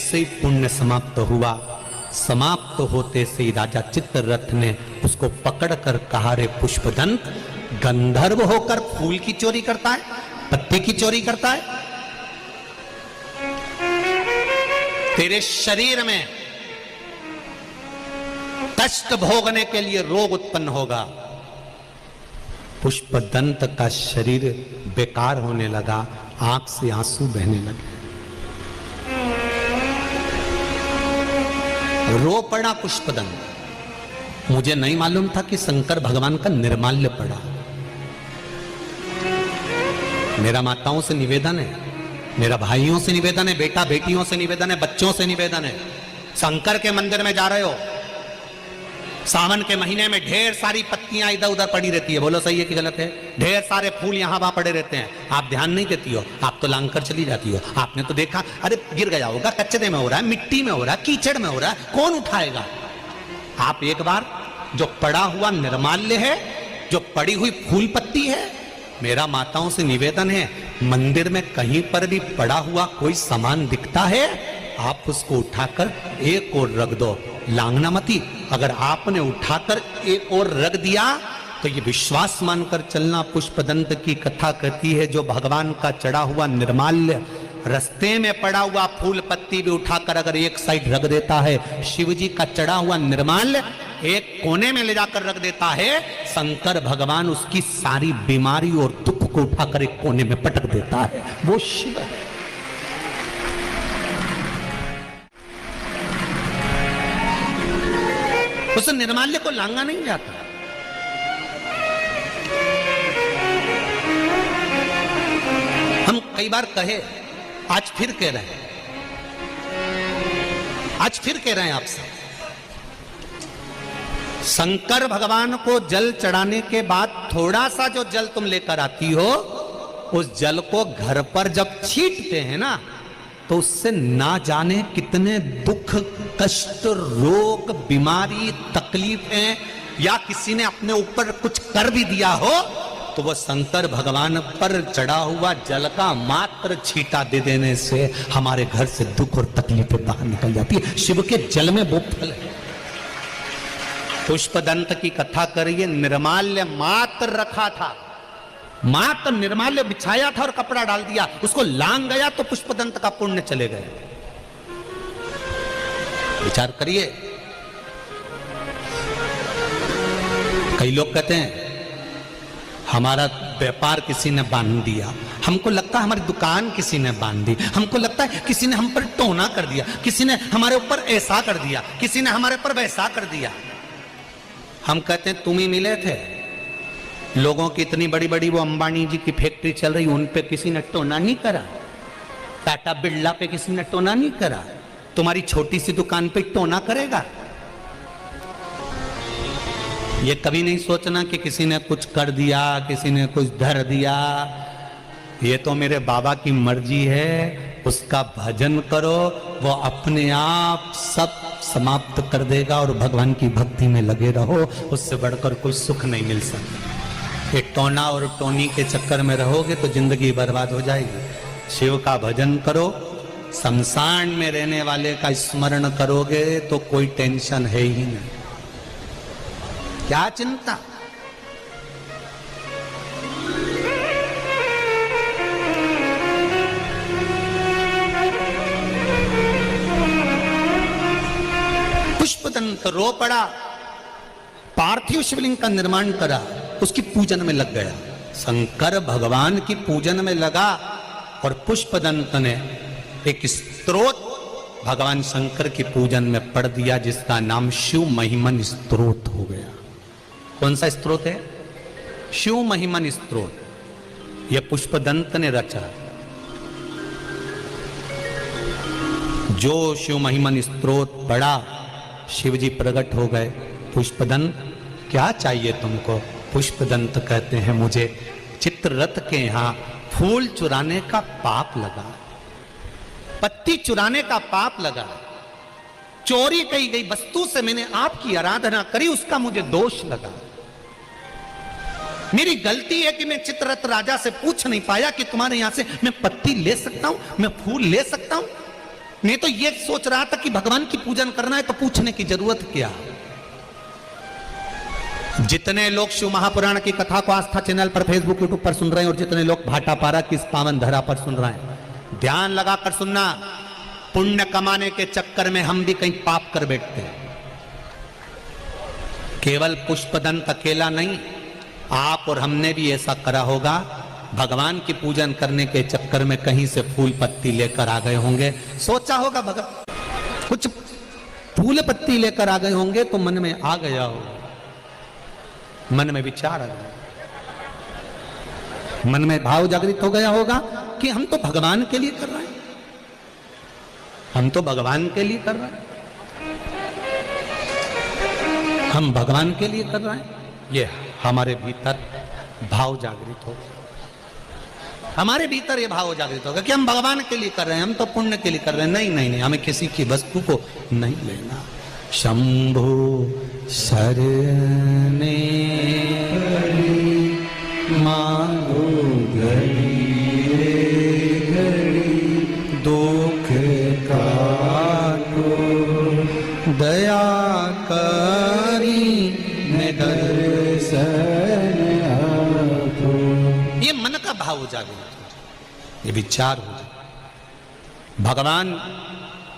जैसे ही पुण्य समाप्त हुआ, समाप्त होते से ही राजा चित्ररथ ने उसको पकड़कर कहा, रे पुष्पदंत, गंधर्व होकर फूल की चोरी करता है, पत्ती की चोरी करता है? तेरे शरीर में कष्ट भोगने के लिए रोग उत्पन्न होगा। पुष्पदंत का शरीर बेकार होने लगा, आंख से आंसू बहने लगे, रो पड़ा पुष्पदंत। मुझे नहीं मालूम था कि शंकर भगवान का निर्माल्य पड़ा। मेरा माताओं से निवेदन है, मेरा भाइयों से निवेदन है, बेटा बेटियों से निवेदन है, बच्चों से निवेदन है, शंकर के मंदिर में जा रहे हो, सावन के महीने में ढेर सारी पत्तियां इधर उधर पड़ी रहती है, बोलो सही है कि गलत है? ढेर सारे फूल यहां वहां पड़े रहते हैं, आप ध्यान नहीं देती हो, आप तो लांग कर चली जाती हो। आपने तो देखा, अरे गिर गया होगा, कचरे में हो रहा है, मिट्टी में हो रहा है, कीचड़ में हो रहा है, कौन उठाएगा? आप एक बार, जो पड़ा हुआ निर्माल्य है, जो पड़ी हुई फूल पत्ती है, मेरा माताओं से निवेदन है, मंदिर में कहीं पर भी पड़ा हुआ कोई सामान दिखता है, आप उसको उठाकर एक और रख दो, लांगना मती। अगर आपने उठाकर एक और रख दिया तो ये विश्वास मानकर चलना, पुष्पदंत की कथा कहती है, जो भगवान का चढ़ा हुआ निर्माल्य, रास्ते में पड़ा हुआ फूल पत्ती भी उठाकर अगर एक साइड रख देता है, शिव जी का चढ़ा हुआ निर्माल्य एक कोने में ले जाकर रख देता है, शंकर भगवान उसकी सारी बीमारी और दुख को उठाकर एक कोने में पटक देता है। वो शिव है। उस निर्माल्य को लांगा नहीं जाता। हम कई बार कहे, आज फिर कह रहे हैं, आज फिर कह रहे हैं आपसे, शंकर भगवान को जल चढ़ाने के बाद थोड़ा सा जो जल तुम लेकर आती हो, उस जल को घर पर जब छींटते हैं ना, तो उससे ना जाने कितने दुख, कष्ट, रोग, बीमारी, तकलीफें, या किसी ने अपने ऊपर कुछ कर भी दिया हो, तो वह शंकर भगवान पर चढ़ा हुआ जल का मात्र छींटा दे देने से हमारे घर से दुख और तकलीफें बाहर निकल जाती है। शिव के जल में वो फल है। पुष्पदंत की कथा करिए, निर्माल्य मात्र रखा था, मात्र निर्माल्य बिछाया था और कपड़ा डाल दिया, उसको लांग गया तो पुष्पदंत का पुण्य चले गए। विचार करिए। कई लोग कहते हैं हमारा व्यापार किसी ने बांध दिया, हमको लगता है हमारी दुकान किसी ने बांध दी, हमको लगता है किसी ने हम पर टोना कर दिया, किसी ने हमारे ऊपर ऐसा कर दिया, किसी ने हमारे ऊपर वैसा कर दिया। हम कहते हैं तुम ही मिले थे। लोगों की इतनी बड़ी बड़ी वो अंबानी जी की फैक्ट्री चल रही, उन पे किसी ने टोना नहीं करा, टाटा बिरला पे किसी ने टोना नहीं करा, तुम्हारी छोटी सी दुकान पे टोना करेगा? ये कभी नहीं सोचना कि किसी ने कुछ कर दिया, किसी ने कुछ धर दिया। ये तो मेरे बाबा की मर्जी है, उसका भजन करो, वो अपने आप सब समाप्त कर देगा और भगवान की भक्ति में लगे रहो, उससे बढ़कर कोई सुख नहीं मिल सकता। ये टोना और टोनी के चक्कर में रहोगे तो जिंदगी बर्बाद हो जाएगी। शिव का भजन करो, शमशान में रहने वाले का स्मरण करोगे तो कोई टेंशन है ही नहीं। क्या चिंता? पुष्पदंत रो पड़ा, पार्थिव शिवलिंग का निर्माण करा, उसकी पूजन में लग गया, शंकर भगवान की पूजन में लगा। और पुष्पदंत ने एक स्तोत्र भगवान शंकर की पूजन में पढ़ दिया, जिसका नाम शिव महिमन स्तोत्र हो गया। कौन सा स्तोत्र है? शिव महिमन स्तोत्र। यह पुष्पदंत ने रचा। जो शिव महिमन स्तोत्र पढ़ा, शिव जी प्रकट हो गए। पुष्पदंत क्या चाहिए तुमको? पुष्पदंत कहते हैं मुझे चित्ररथ के यहां फूल चुराने का पाप लगा, पत्ती चुराने का पाप लगा, चोरी की गई वस्तु से मैंने आपकी आराधना करी, उसका मुझे दोष लगा। मेरी गलती है कि मैं चित्ररथ राजा से पूछ नहीं पाया कि तुम्हारे यहां से मैं पत्ती ले सकता हूं, मैं फूल ले सकता हूं। नहीं तो ये सोच रहा था कि भगवान की पूजन करना है तो पूछने की जरूरत क्या। जितने लोग शिव महापुराण की कथा को आस्था चैनल पर, फेसबुक, यूट्यूब पर सुन रहे हैं और जितने लोग भाटापारा की इस पावन धरा पर सुन रहे हैं, ध्यान लगाकर सुनना। पुण्य कमाने के चक्कर में हम भी कहीं पाप कर बैठते हैं। केवल पुष्पदंत अकेला नहीं, आप और हमने भी ऐसा करा होगा। भगवान की पूजन करने के चक्कर में कहीं से फूल पत्ती लेकर आ गए होंगे। सोचा होगा भगवान कुछ फूल पत्ती लेकर आ गए होंगे तो मन में आ गया होगा, मन में विचार आ गया, मन में भाव जागृत हो गया होगा कि हम तो भगवान के लिए कर रहे हैं, हम तो भगवान के लिए कर रहे हैं, हम भगवान के लिए कर रहे हैं। ये हमारे भीतर भाव जागृत हो, हमारे भीतर ये भाव जागृत होगा कि हम भगवान के लिए कर रहे हैं, हम तो पुण्य के लिए कर रहे हैं। नहीं नहीं नहीं, हमें किसी की वस्तु को नहीं लेना। शंभु शरणे मांगो घड़ी दुख काटो दया करी दर्शन आपो। ये मन का भाव जागृत हो जाए, ये विचार हो जाए। भगवान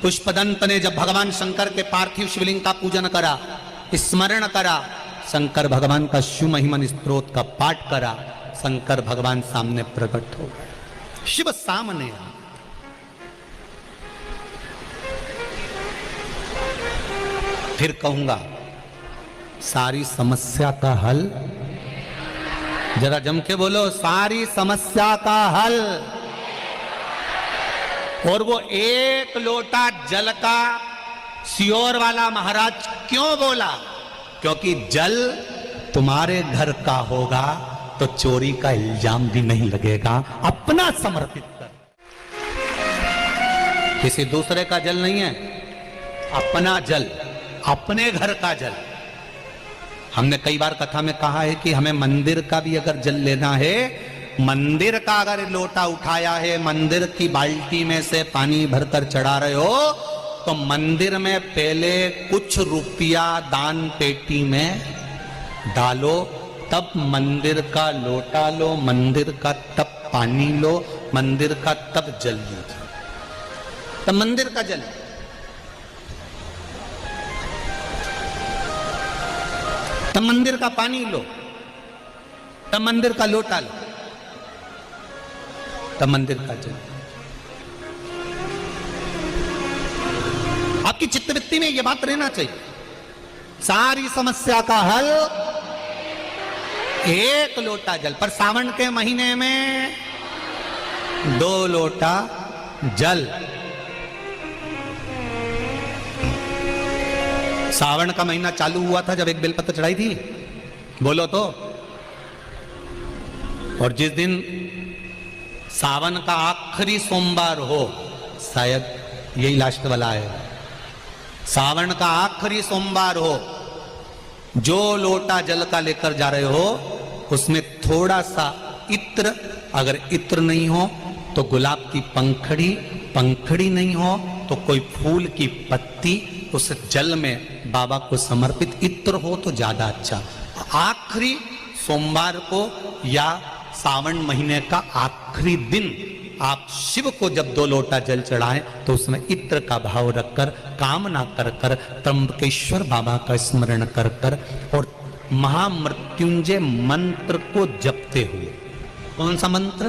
पुष्पदंत ने जब भगवान शंकर के पार्थिव शिवलिंग का पूजन करा, स्मरण करा, शंकर भगवान का शिव महिमन स्तोत्र का पाठ करा, शंकर भगवान सामने प्रकट हो गए, शिव सामने। फिर कहूंगा सारी समस्या का हल, जरा जम के बोलो, सारी समस्या का हल। और वो एक लोटा जल का सियोर वाला महाराज क्यों बोला? क्योंकि जल तुम्हारे घर का होगा तो चोरी का इल्जाम भी नहीं लगेगा। अपना समर्पित कर, किसी दूसरे का जल नहीं है, अपना जल, अपने घर का जल। हमने कई बार कथा में कहा है कि हमें मंदिर का भी अगर जल लेना है, मंदिर का अगर लोटा उठाया है, मंदिर की बाल्टी में से पानी भरकर चढ़ा रहे हो, तो मंदिर में पहले कुछ रुपया दान पेटी में डालो, तब मंदिर का लोटा लो, मंदिर का तब पानी लो, मंदिर का तब जल लीजिए, तब मंदिर का जल। तब मंदिर का पानी लो, तब मंदिर का लोटा लो, तब मंदिर का जल। आपकी चित्तवृत्ति में यह बात रहना चाहिए, सारी समस्या का हल एक लोटा जल। पर सावन के महीने में 2 लोटा जल। सावन का महीना चालू हुआ था जब एक बेलपत्र चढ़ाई थी, बोलो तो। और जिस दिन सावन का आखिरी सोमवार हो, शायद यही लास्ट वाला है, सावन का आखिरी सोमवार हो, जो लोटा जल का लेकर जा रहे हो उसमें थोड़ा सा इत्र, अगर इत्र नहीं हो तो गुलाब की पंखड़ी, पंखड़ी नहीं हो तो कोई फूल की पत्ती, उस जल में बाबा को समर्पित इत्र हो तो ज्यादा अच्छा। आखिरी सोमवार को या सावन महीने का आखिरी दिन आप शिव को जब 2 लोटा जल चढ़ाएं तो उसमें इत्र का भाव रखकर, कामना कर कर, त्र्यंबकेश्वर बाबा का स्मरण कर कर और महामृत्युंजय मंत्र को जपते हुए। कौन सा मंत्र?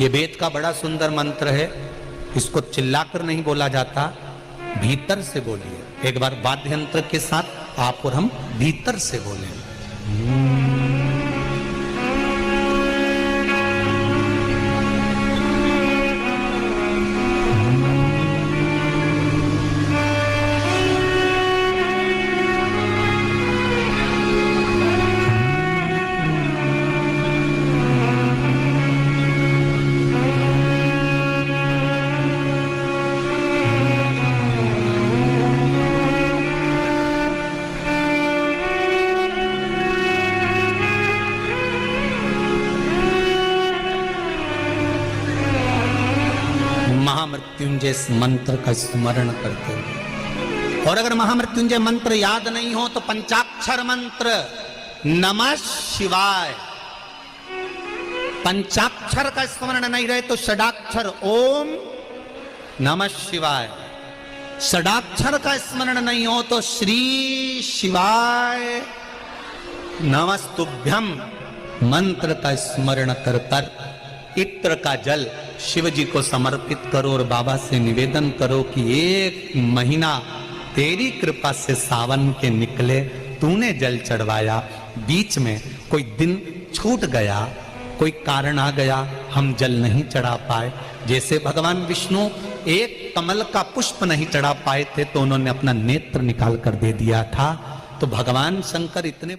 ये वेद का बड़ा सुंदर मंत्र है, इसको चिल्लाकर नहीं बोला जाता, भीतर से बोलिए। एक बार वाद्य यंत्र के साथ आप और हम भीतर से बोलें। महामृत्युंजय मंत्र का स्मरण करते हो। और अगर महामृत्युंजय मंत्र याद नहीं हो तो पंचाक्षर मंत्र नमः शिवाय, पंचाक्षर का स्मरण नहीं रहे तो षडाक्षर ओम नमः शिवाय, षडाक्षर का स्मरण नहीं हो तो श्री शिवाय नमस्तुभ्यम मंत्र का स्मरण कर कर इत्र का जल शिव जी को समर्पित करो और बाबा से निवेदन करो कि एक महीना तेरी कृपा से सावन के निकले, तूने जल चढ़वाया, बीच में कोई दिन छूट गया, कोई कारण आ गया, हम जल नहीं चढ़ा पाए। जैसे भगवान विष्णु एक कमल का पुष्प नहीं चढ़ा पाए थे तो उन्होंने अपना नेत्र निकाल कर दे दिया था, तो भगवान शंकर इतने